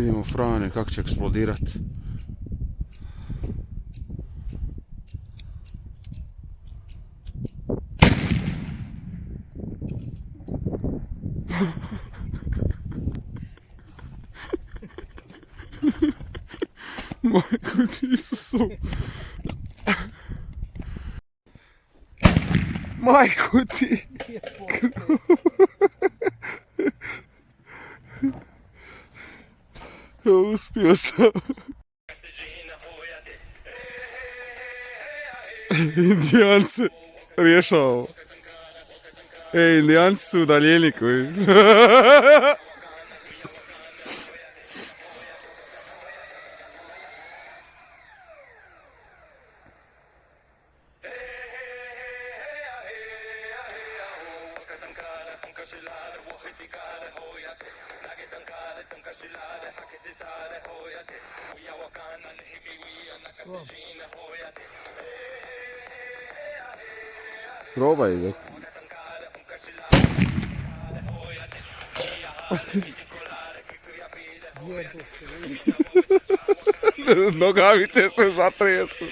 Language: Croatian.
vidimo Frane kako će eksplodirat. Majko ti Isusu. Majko ti. Uspio sam. Indijanci rješavamo. Indijanci su u daljeniku. Probaj dok. Nogavice se zatresu.